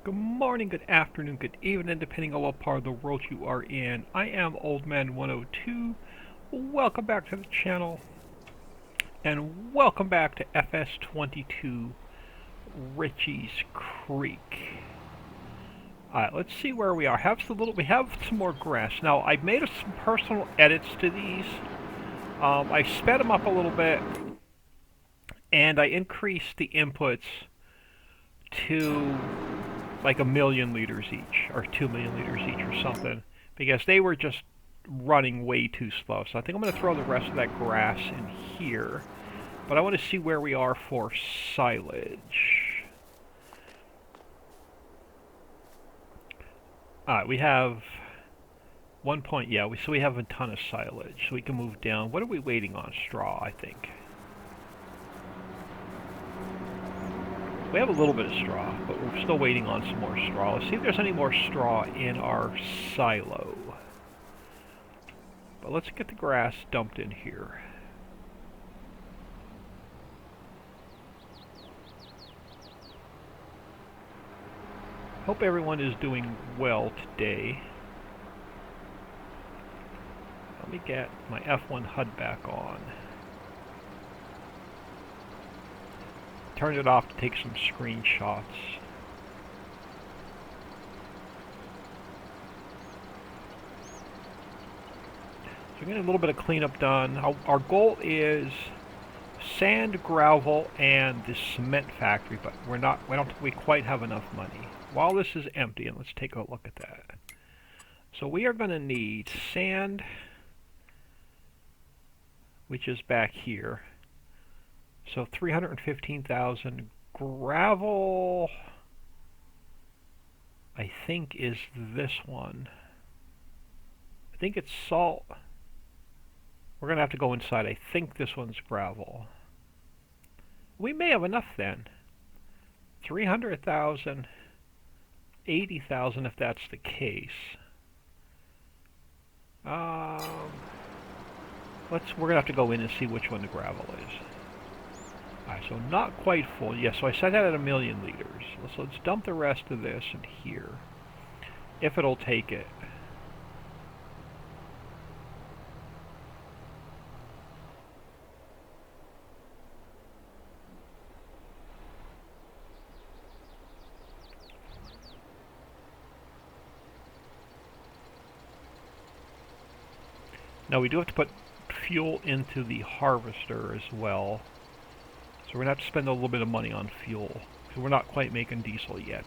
Good morning, good afternoon, good evening, depending on what part of the world you are in. I am Oldman102. Welcome back to the channel, and welcome back to FS22 Riccis Creek. Alright, let's see where we are. We have some more grass. Now, I've made some personal edits to these. I sped them up a little bit, and I increased the inputs to like 1,000,000 liters each, or 2,000,000 liters each, or something, because they were just running way too slow. So I think I'm going to throw the rest of that grass in here, but I want to see where we are for silage. Alright, we have 1 point, yeah, so we have a ton of silage, so we can move down. What are we waiting on? Straw, I think. We have a little bit of straw, but we're still waiting on some more straw. Let's see if there's any more straw in our silo. But let's get the grass dumped in here. Hope everyone is doing well today. Let me get my F1 HUD back on. Turned it off to take some screenshots. So we're getting a little bit of cleanup done. Our goal is sand, gravel, and the cement factory, but we don't think we quite have enough money. While this is empty, and let's take a look at that. So we are going to need sand, which is back here. So 315,000. Gravel, I think, is this one. I think it's salt. We're going to have to go inside. I think this one's gravel. We may have enough then. 300,000, 80,000 if that's the case. We're going to have to go in and see which one the gravel is. Alright, so not quite full. Yes, so I set that at 1,000,000 liters. So let's dump the rest of this in here, if it'll take it. Now we do have to put fuel into the harvester as well. So we're going to have to spend a little bit of money on fuel, because we're not quite making diesel yet.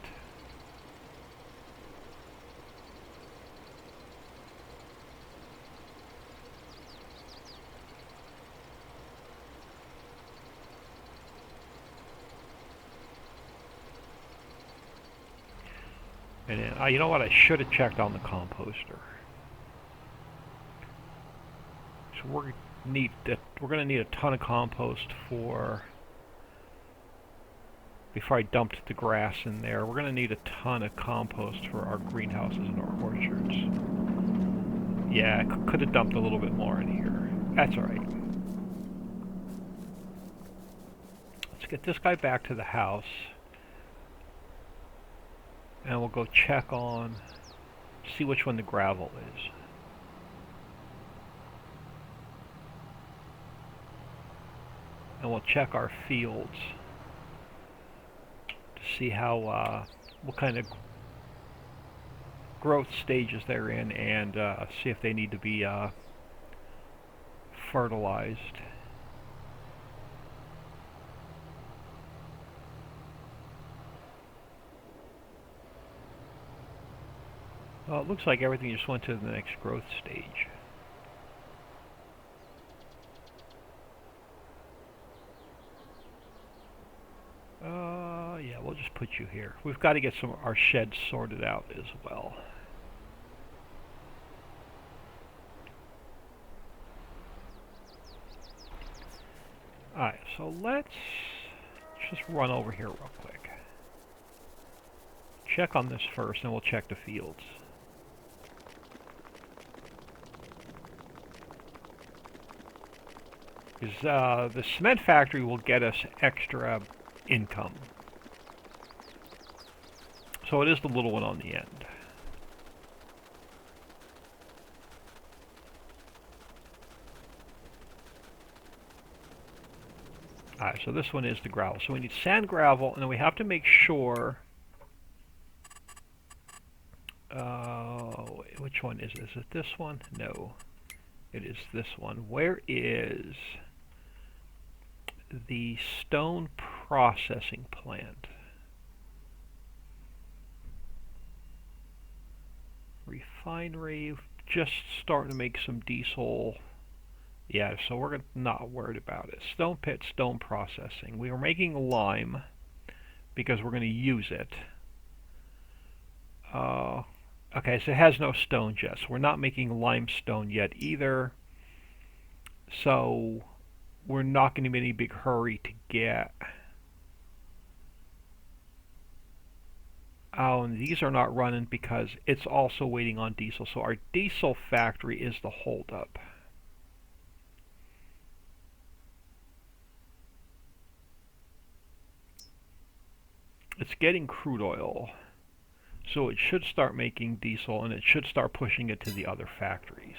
And then, you know what? I should have checked on the composter. So we're going to need a ton of compost before I dumped the grass in there. We're going to need a ton of compost for our greenhouses and our orchards. Yeah, I could have dumped a little bit more in here. That's alright. Let's get this guy back to the house. And we'll go check on, see which one the gravel is. And we'll check our fields to see how, what kind of growth stages they're in, and see if they need to be fertilized. Well, it looks like everything just went to the next growth stage. Yeah, we'll just put you here. We've got to get our sheds sorted out as well. Alright, so let's just run over here real quick. Check on this first, and we'll check the fields. Because the cement factory will get us extra income. So it is the little one on the end. Alright, so this one is the gravel. So we need sand, gravel, and then we have to make sure... which one is it? Is it this one? No. It is this one. Where is the stone processing plant? Refinery. Just starting to make some diesel. Yeah, so we're not worried about it. Stone pit, stone processing. We are making lime because we're going to use it. Okay, so it has no stones yet, so we're not making limestone yet either. So we're not going to be in any big hurry to get... Oh, and these are not running because it's also waiting on diesel. So our diesel factory is the holdup. It's getting crude oil, so it should start making diesel, and it should start pushing it to the other factories.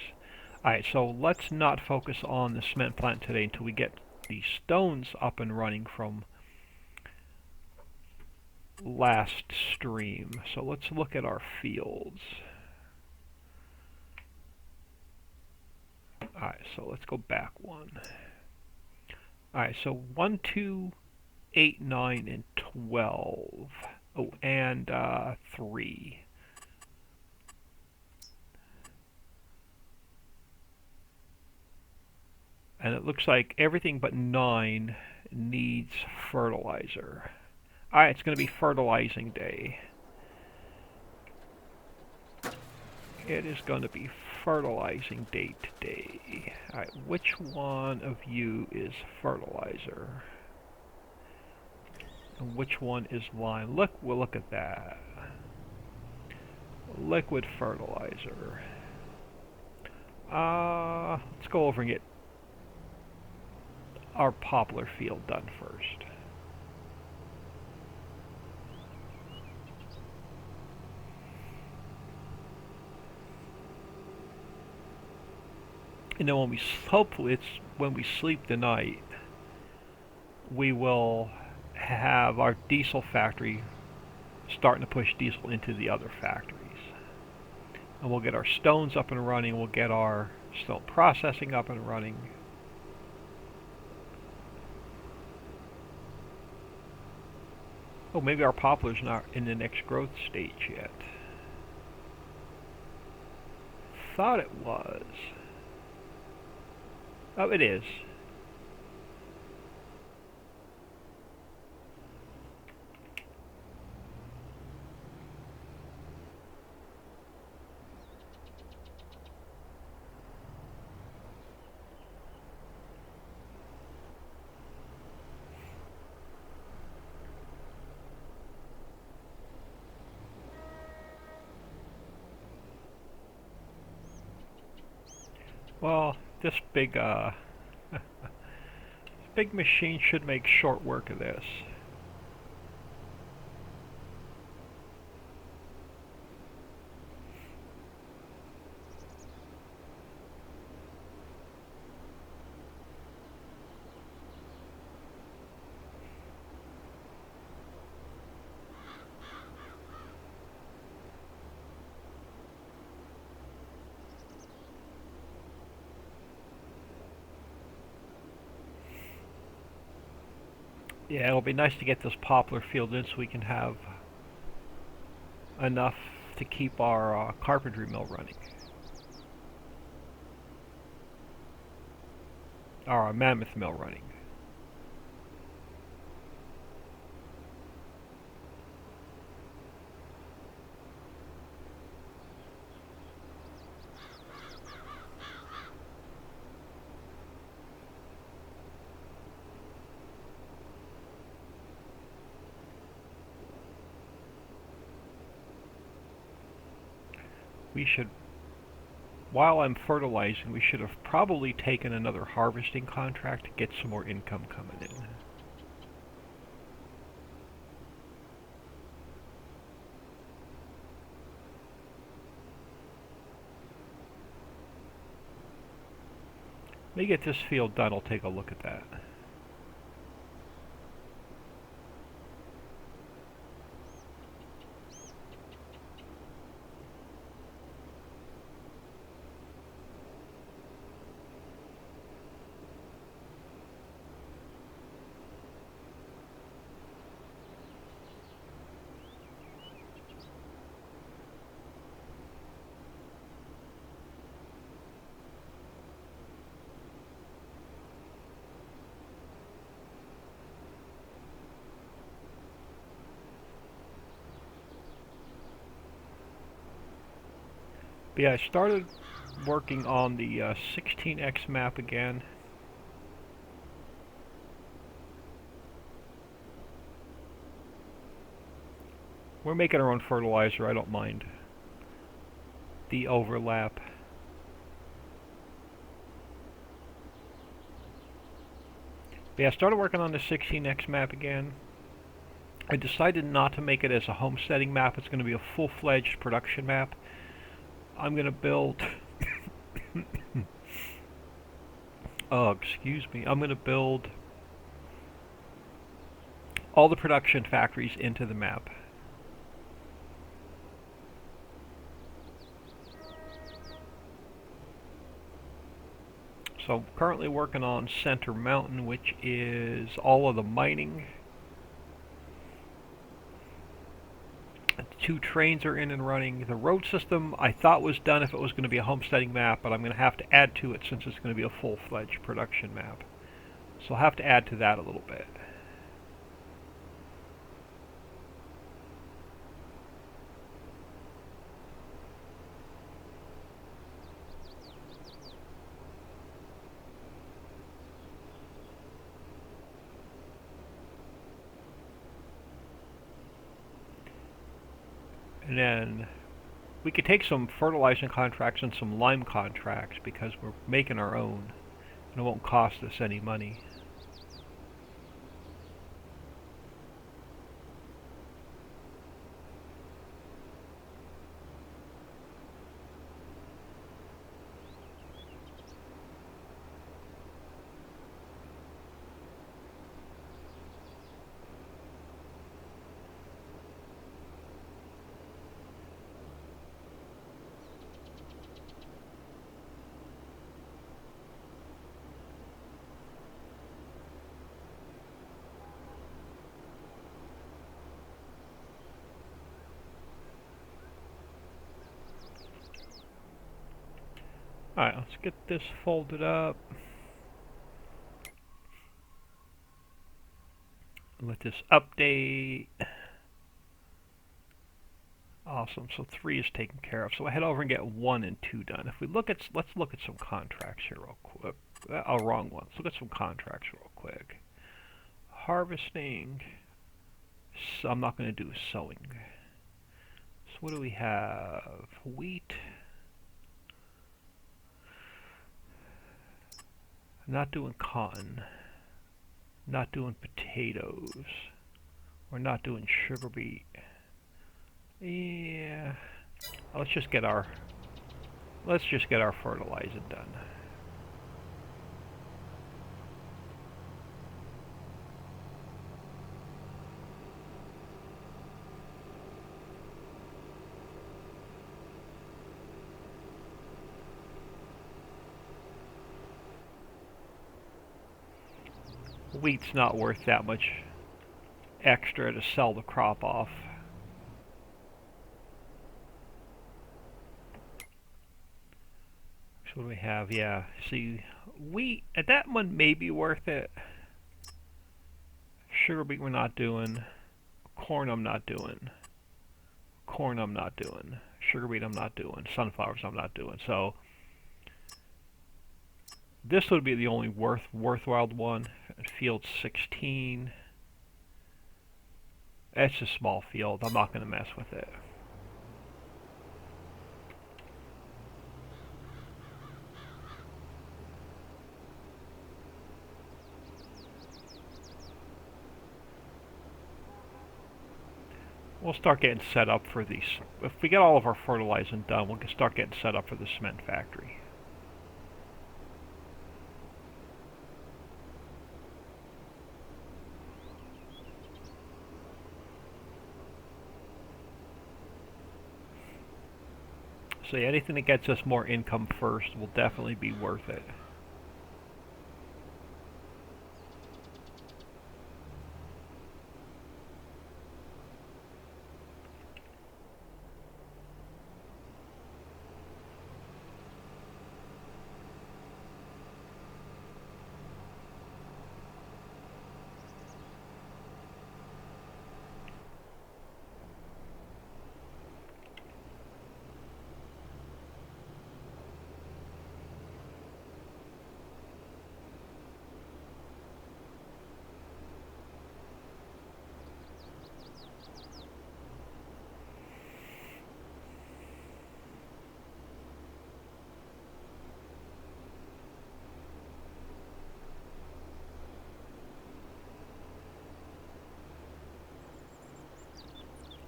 Alright, so let's not focus on the cement plant today until we get the stones up and running from last stream. So let's look at our fields. Alright, so let's go back one. Alright, so 1, 2, 8, 9, and 12. Oh, and 3. And it looks like everything but 9 needs fertilizer. Alright, it's going to be fertilizing day. It is going to be fertilizing day today. Alright, which one of you is fertilizer? And which one is lime? Look, we'll look at that. Liquid fertilizer. Let's go over and get our poplar field done first. And then hopefully it's when we sleep tonight, we will have our diesel factory starting to push diesel into the other factories. And we'll get our stones up and running, we'll get our stone processing up and running. Oh, maybe our poplar's not in the next growth stage yet. Thought it was. Oh, it is. Well, this big big machine should make short work of this. Yeah, it'll be nice to get this poplar field in so we can have enough to keep our carpentry mill running. Our mammoth mill running. We should, while I'm fertilizing, we should have probably taken another harvesting contract to get some more income coming in. Let me get this field done, I'll take a look at that. But yeah, I started working on the 16x map again. We're making our own fertilizer, I don't mind the overlap. But yeah, I started working on the 16x map again. I decided not to make it as a homesteading map. It's going to be a full-fledged production map. I'm going to build... oh, excuse me. I'm going to build all the production factories into the map. So I'm currently working on Center Mountain, which is all of the mining. The 2 trains are in and running. The road system I thought was done if it was going to be a homesteading map, but I'm going to have to add to it since it's going to be a full-fledged production map. So I'll have to add to that a little bit. And then we could take some fertilizing contracts and some lime contracts because we're making our own and it won't cost us any money. Alright, let's get this folded up. Let this update. Awesome, so 3 is taken care of. So I head over and get 1 and 2 done. If we look at, let's look at some contracts here real quick. Oh, wrong one. Let's look at some contracts real quick. Harvesting. So I'm not going to do sowing. So what do we have? Wheat. Not doing cotton. Not doing potatoes. We're not doing sugar beet. Yeah. Let's just get our fertilizing done. Wheat's not worth that much extra to sell the crop off. So what do we have? Yeah, see, wheat, that one may be worth it. Sugar beet we're not doing. Corn I'm not doing. Corn I'm not doing. Sugar beet I'm not doing. Sunflowers I'm not doing. So this would be the only worthwhile one. Field 16. It's a small field. I'm not going to mess with it. We'll start getting set up for these. If we get all of our fertilizing done, we'll start getting set up for the cement factory. So yeah, anything that gets us more income first will definitely be worth it.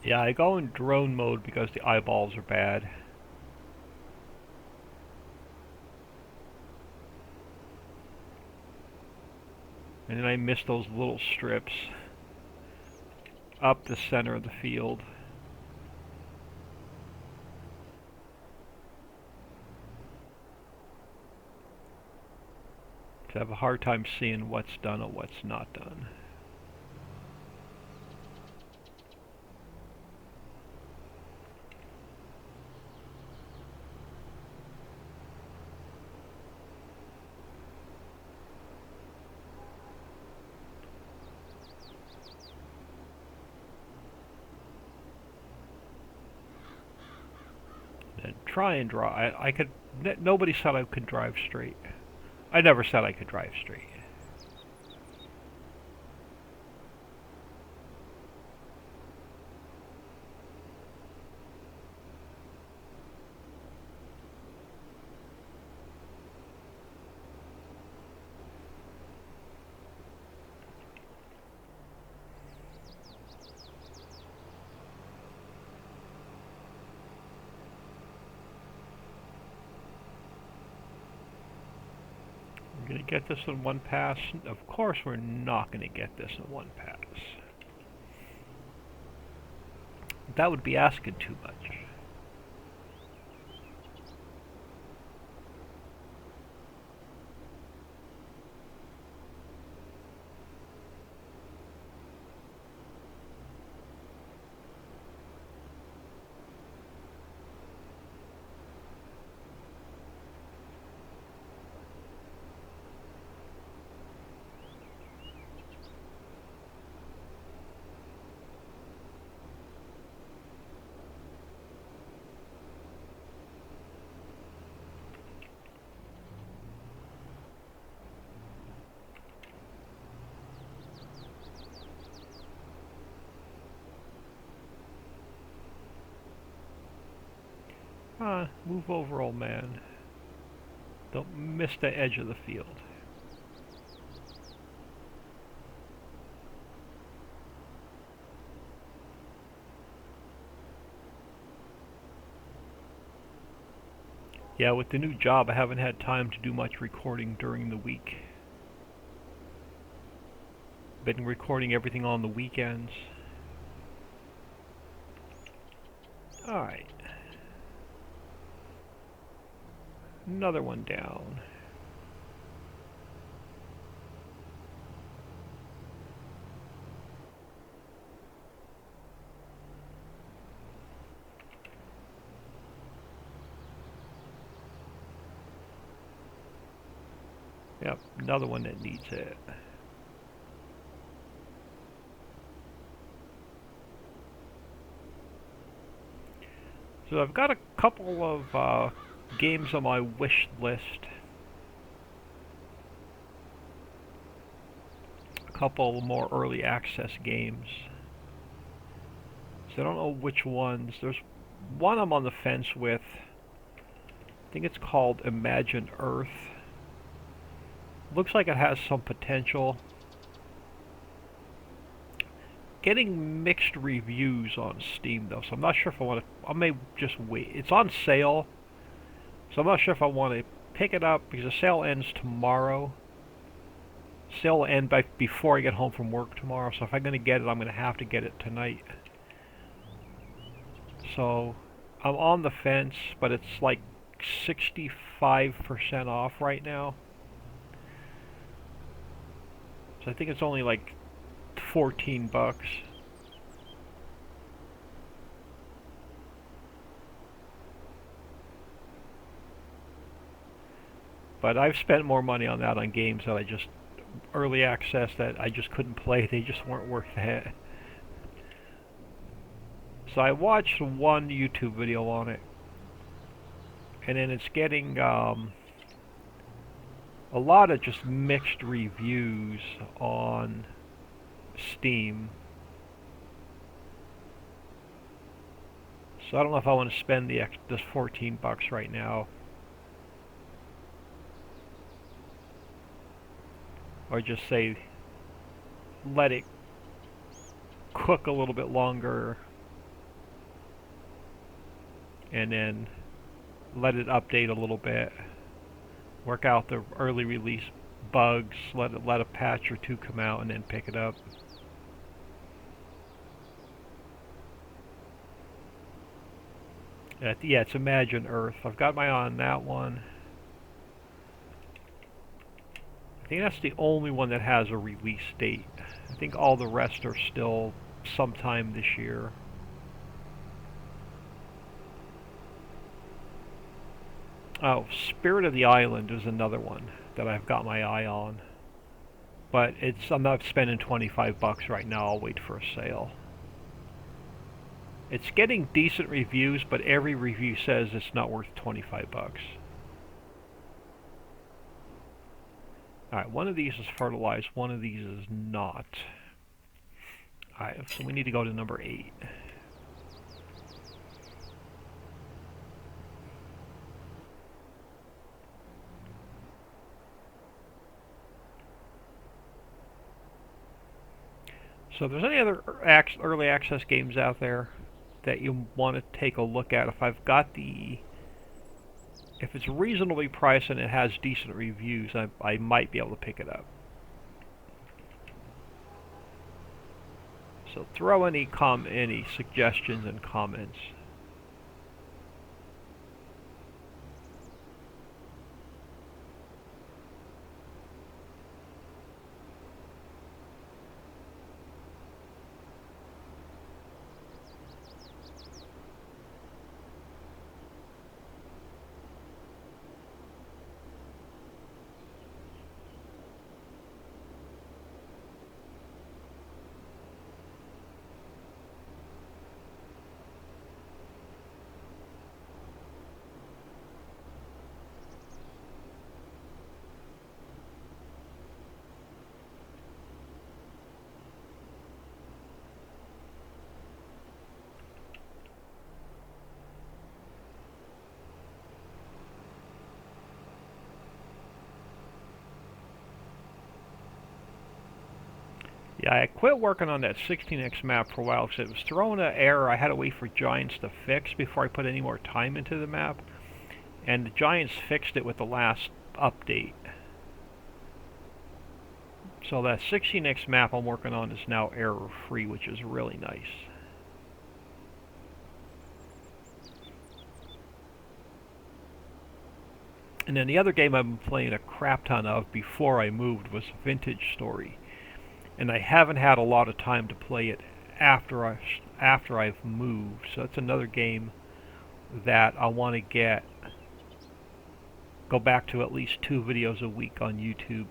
Yeah, I go in drone mode because the eyeballs are bad. And then I miss those little strips up the center of the field. I have a hard time seeing what's done or what's not done. And try and draw. I could. Nobody said I could drive straight. I never said I could drive straight. I'm going to get this in one pass. Of course we're not going to get this in one pass. That would be asking too much. Move over, old man. Don't miss the edge of the field. Yeah, with the new job, I haven't had time to do much recording during the week. Been recording everything on the weekends. Alright. Another one down. Yep, another one that needs it. So I've got a couple of games on my wish list. A couple more early access games. So I don't know which ones. There's one I'm on the fence with. I think it's called Imagine Earth. Looks like it has some potential. Getting mixed reviews on Steam though, so I'm not sure if I want to. I may just wait. It's on sale, so I'm not sure if I want to pick it up because the sale ends tomorrow. Sale will end before I get home from work tomorrow, so if I'm going to get it, I'm going to have to get it tonight. So I'm on the fence, but it's like 65% off right now. So I think it's only like 14 bucks. But I've spent more money on that on games that I just early access that I just couldn't play. They just weren't worth it. So I watched one YouTube video on it, and then it's getting a lot of just mixed reviews on Steam. So I don't know if I want to spend this 14 bucks right now, or just say let it cook a little bit longer and then let it update a little bit, work out the early release bugs, let a patch or two come out, and then pick it up. Yeah, it's Imagine Earth. I've got my eye on that one. I think that's the only one that has a release date. I think all the rest are still sometime this year. Oh, Spirit of the Island is another one that I've got my eye on. But I'm not spending 25 bucks right now. I'll wait for a sale. It's getting decent reviews, but every review says it's not worth 25 bucks. Alright, one of these is fertilized, one of these is not. Alright, so we need to go to number 8. So if there's any other early access games out there that you want to take a look at, if it's reasonably priced and it has decent reviews, I might be able to pick it up. So throw any suggestions and comments. Yeah, I quit working on that 16x map for a while because it was throwing an error I had to wait for Giants to fix before I put any more time into the map. And the Giants fixed it with the last update. So that 16x map I'm working on is now error-free, which is really nice. And then the other game I've been playing a crap ton of before I moved was Vintage Story. And I haven't had a lot of time to play it after I've moved. So that's another game that I want to go back to at least 2 videos a week on YouTube.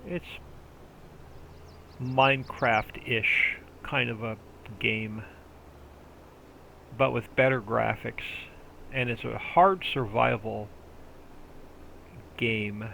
It's Minecraft-ish kind of a game, but with better graphics, and it's a hard survival game.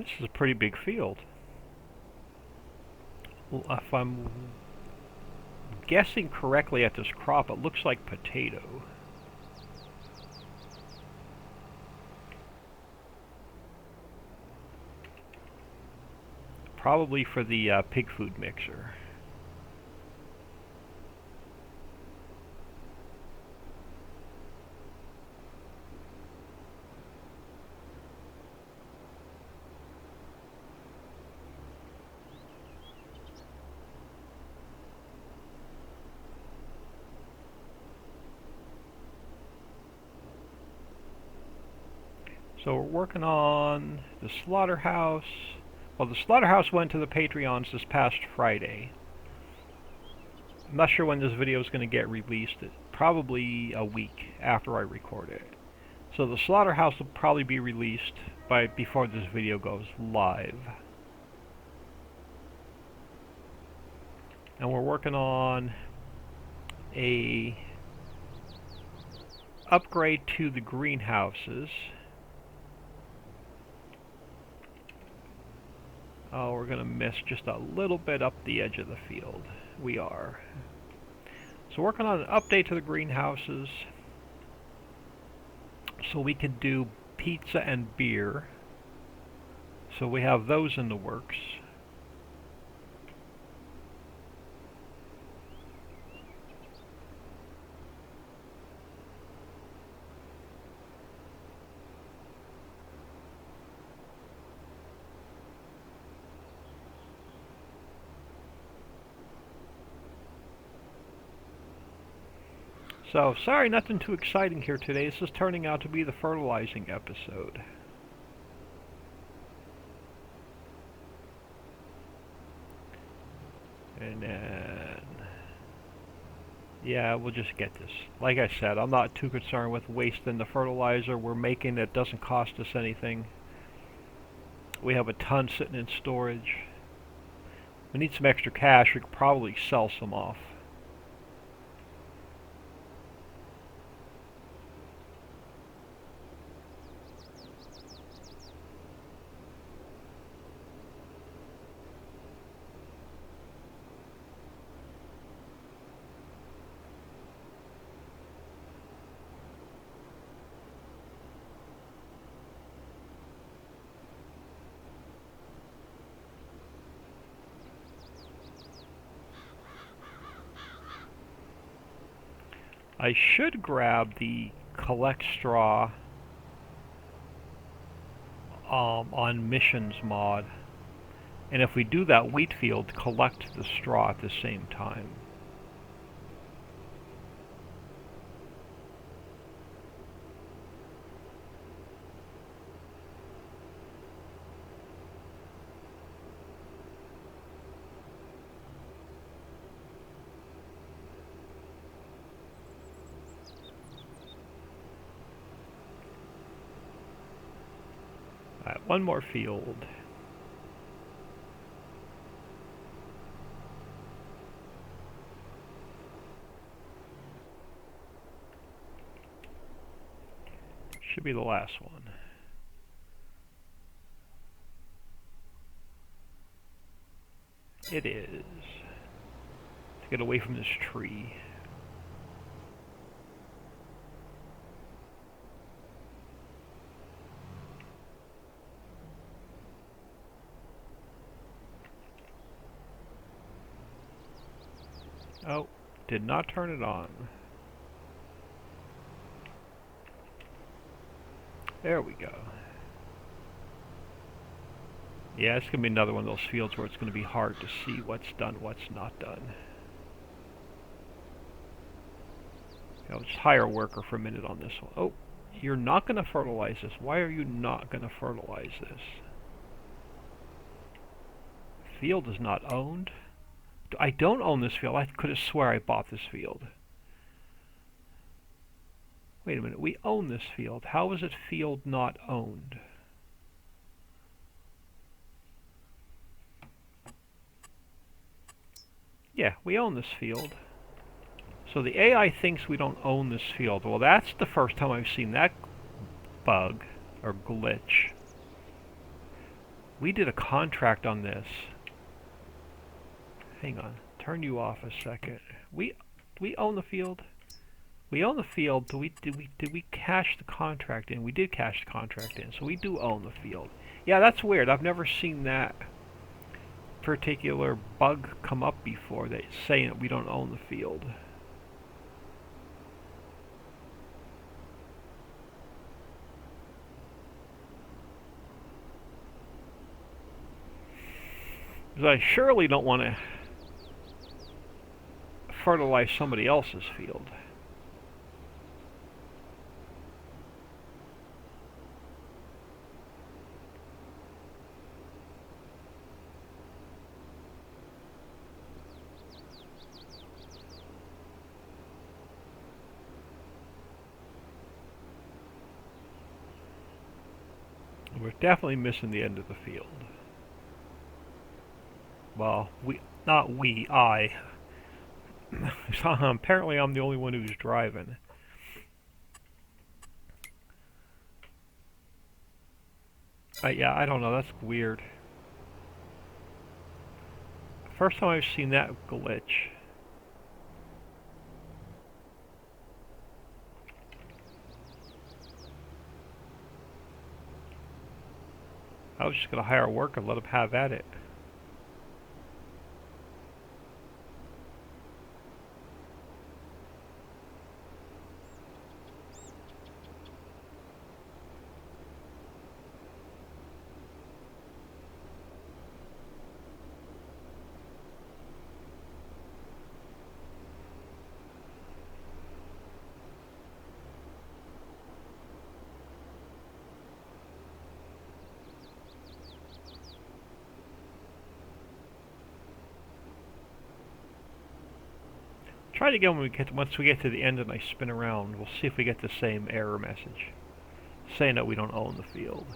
This is a pretty big field. Well, if I'm guessing correctly at this crop, it looks like potato. Probably for the pig food mixer. So we're working on the slaughterhouse. Well, the slaughterhouse went to the Patreons this past Friday. I'm not sure when this video is going to get released. Probably a week after I record it. So the slaughterhouse will probably be released before this video goes live. And we're working on a upgrade to the greenhouses. Oh, we're going to miss just a little bit up the edge of the field. We are. So working on an update to the greenhouses so we can do pizza and beer. So we have those in the works. So, sorry, nothing too exciting here today. This is turning out to be the fertilizing episode. And then... yeah, we'll just get this. Like I said, I'm not too concerned with wasting the fertilizer we're making. That doesn't cost us anything. We have a ton sitting in storage. We need some extra cash. We could probably sell some off. I should grab the collect straw on missions mod, and if we do that wheat field, collect the straw at the same time. Alright, one more field. Should be the last one. It is. To get away from this tree. Oh, did not turn it on. There we go. Yeah, it's going to be another one of those fields where it's going to be hard to see what's done, what's not done. Okay, let's hire a worker for a minute on this one. Oh, you're not going to fertilize this. Why are you not going to fertilize this? Field is not owned. I don't own this field. I could have swear I bought this field. Wait a minute, we own this field. How is it field not owned? Yeah, we own this field. So the AI thinks we don't own this field. Well, that's the first time I've seen that bug, or glitch. We did a contract on this. Hang on. Turn you off a second. We own the field. We own the field. Did we cash the contract in? We did cash the contract in, so we do own the field. Yeah, that's weird. I've never seen that particular bug come up before. That's saying that we don't own the field. Because I surely don't want to fertilize somebody else's field. We're definitely missing the end of the field. Well, I. Apparently I'm the only one who's driving. Yeah, I don't know, that's weird. First time I've seen that glitch. I was just gonna hire a worker and let him have at it. Try it again once we get to the end and I spin around. We'll see if we get the same error message saying that we don't own the field.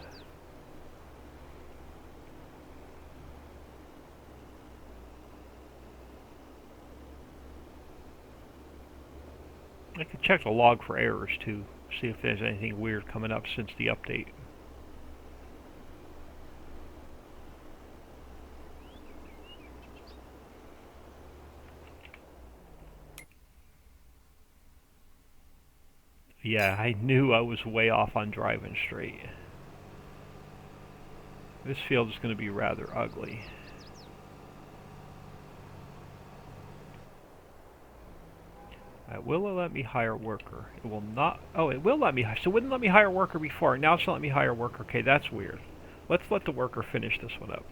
I can check the log for errors too, see if there's anything weird coming up since the update. Yeah, I knew I was way off on driving straight. This field is going to be rather ugly. Will it let me hire a worker? It will not. Oh, it will let me hire. So it wouldn't let me hire a worker before. Now it's not letting me hire a worker. Okay, that's weird. Let's let the worker finish this one up.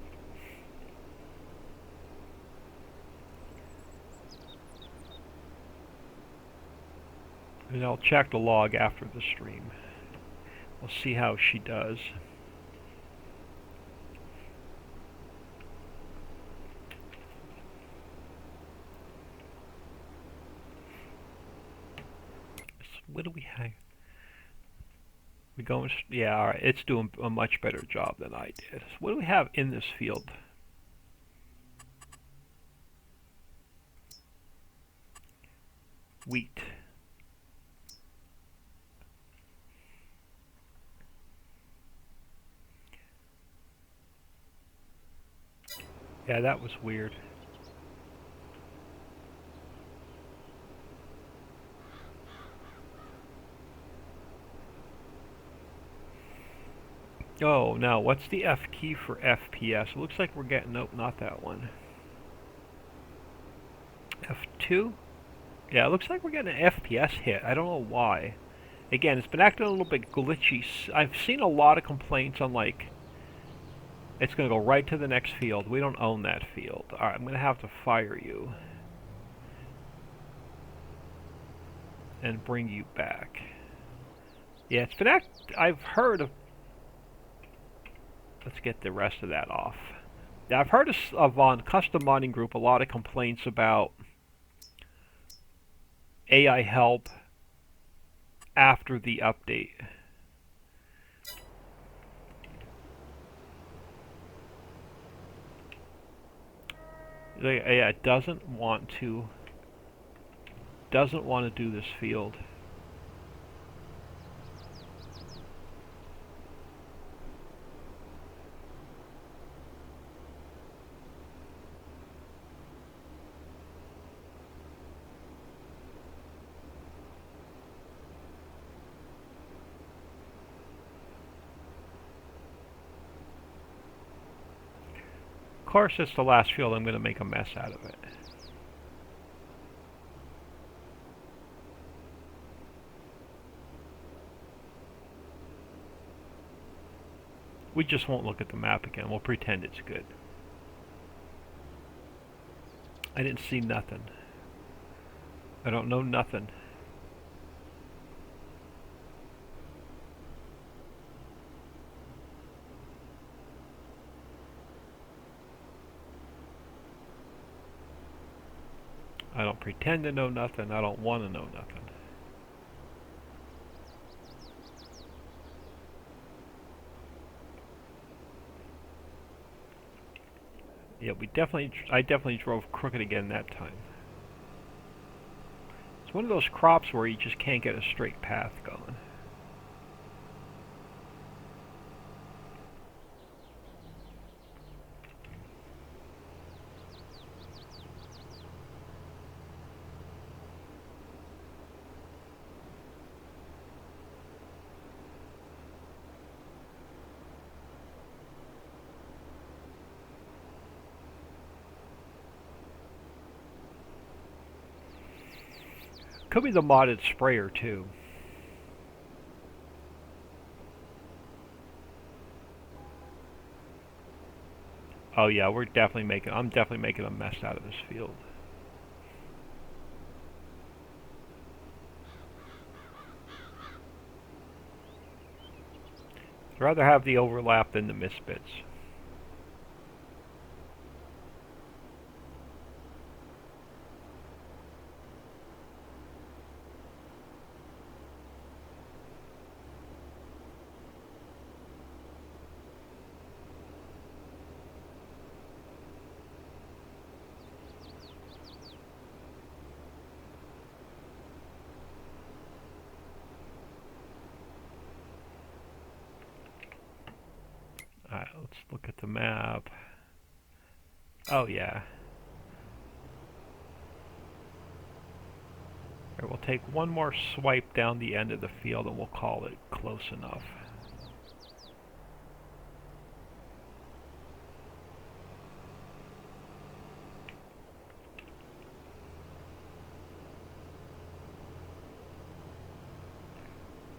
And I'll check the log after the stream. We'll see how she does. What do we have? We going? Yeah, all right. It's doing a much better job than I did. So what do we have in this field? Wheat. Yeah, that was weird. Oh, now what's the F key for FPS? It looks like we're getting, nope, not that one. F2? Yeah, it looks like we're getting an FPS hit. I don't know why. Again, it's been acting a little bit glitchy. I've seen a lot of complaints on, like, it's going to go right to the next field. We don't own that field. Alright, I'm going to have to fire you. And bring you back. Yeah, it's been I've heard of... Let's get the rest of that off. Now, I've heard of on Custom Modding Group a lot of complaints about AI help after the update. AI doesn't want to do this field. course, it's the last field. I'm going to make a mess out of it. We just won't look at the map again. We'll pretend it's good. I didn't see nothing. I don't know nothing. I don't pretend to know nothing. I don't want to know nothing. Yeah, I definitely drove crooked again that time. It's one of those crops where you just can't get a straight path going. Could be the modded sprayer too. Oh yeah, I'm definitely making a mess out of this field. I'd rather have the overlap than the misfits. Alright, let's look at the map. Oh yeah. Alright, we'll take one more swipe down the end of the field and we'll call it close enough.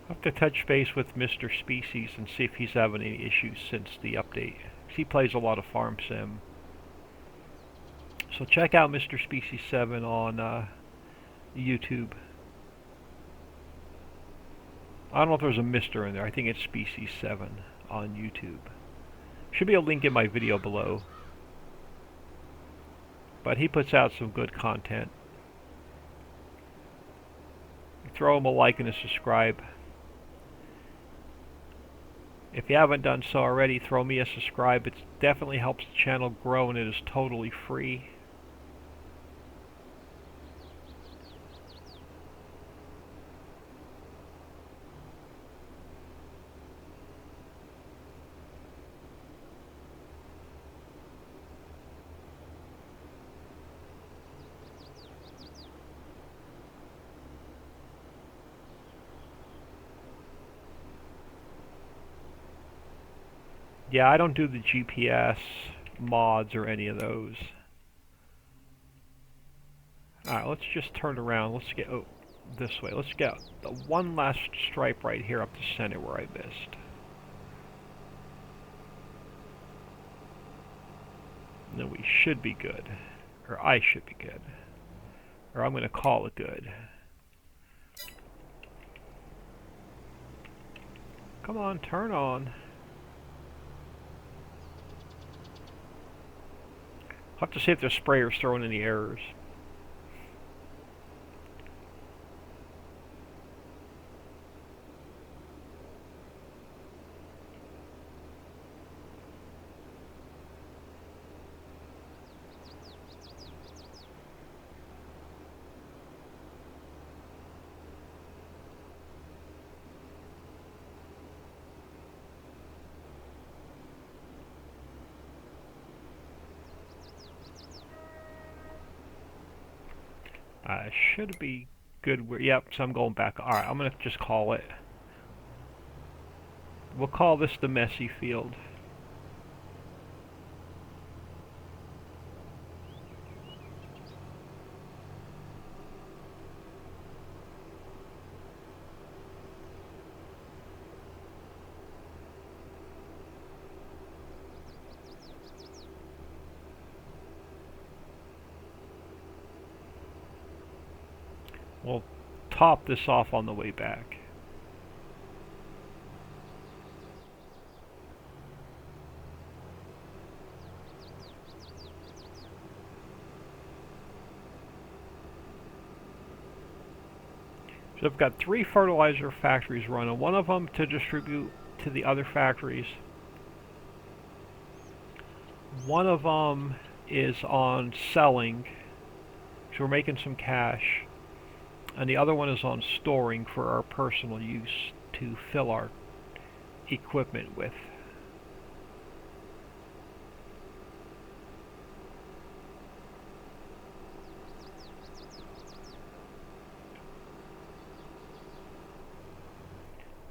I'll have to touch base with Mr. Species and see if he's having any issues since the update. He plays a lot of Farm Sim. So check out Mr. Species 7 on YouTube. I don't know if there's a Mr. in there. I think it's Species 7 on YouTube. Should be a link in my video below. But he puts out some good content. Throw him a like and a subscribe. If you haven't done so already, throw me a subscribe. It definitely helps the channel grow and it is totally free. Yeah, I don't do the GPS mods or any of those. Alright, let's just turn around. Let's get this way. Let's get the one last stripe right here up the center where I missed. And then we should be good. Or I should be good. Or I'm going to call it good. Come on, turn on. I'll have to see if the sprayer's throwing any errors. Should be good. Yep, so I'm going back. Alright, I'm going to just call it. We'll call this the messy field. We'll top this off on the way back. So I've got 3 fertilizer factories running, one of them to distribute to the other factories. One of them is on selling, so we're making some cash. And the other one is on storing for our personal use to fill our equipment with.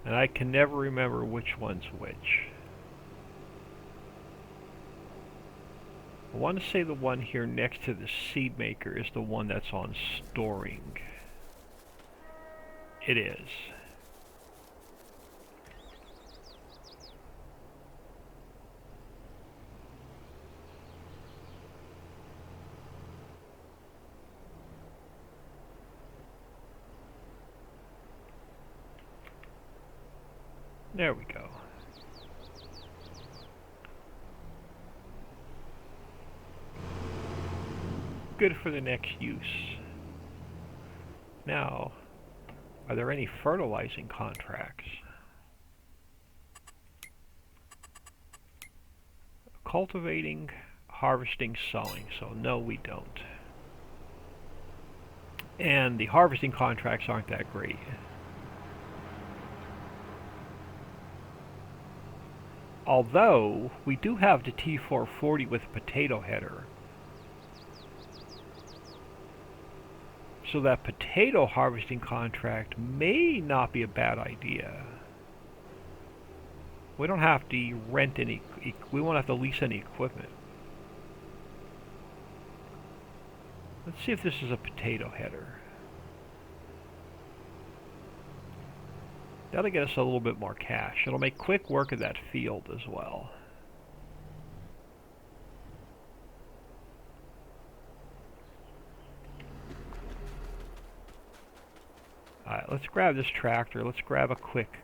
And I can never remember which one's which. I want to say the one here next to the seed maker is the one that's on storing. It is. There we go. Good for the next use. Now, are there any fertilizing contracts? Cultivating, harvesting, sowing. So no, we don't. And the harvesting contracts aren't that great. Although, we do have the T440 with a potato header. So that potato harvesting contract may not be a bad idea. We don't have to rent any, we won't have to lease any equipment. Let's see if this is a potato header. That'll get us a little bit more cash. It'll make quick work of that field as well. Alright, let's grab this tractor. Let's grab a quick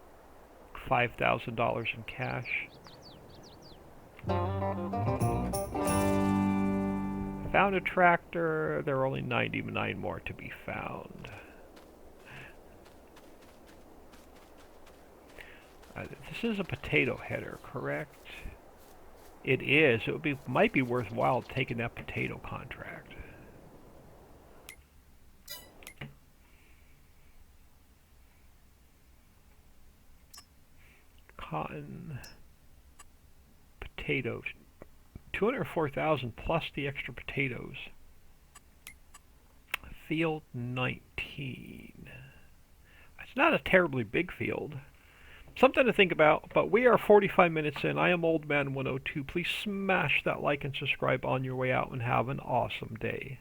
$5,000 in cash. I found a tractor. There are only 99 more to be found. This is a potato header, correct? It is. It might be worthwhile taking that potato contract. Cotton, potatoes, 204,000 plus the extra potatoes. Field 19. It's not a terribly big field. Something to think about, but we are 45 minutes in. I am Old Man 102. Please smash that like and subscribe on your way out and have an awesome day.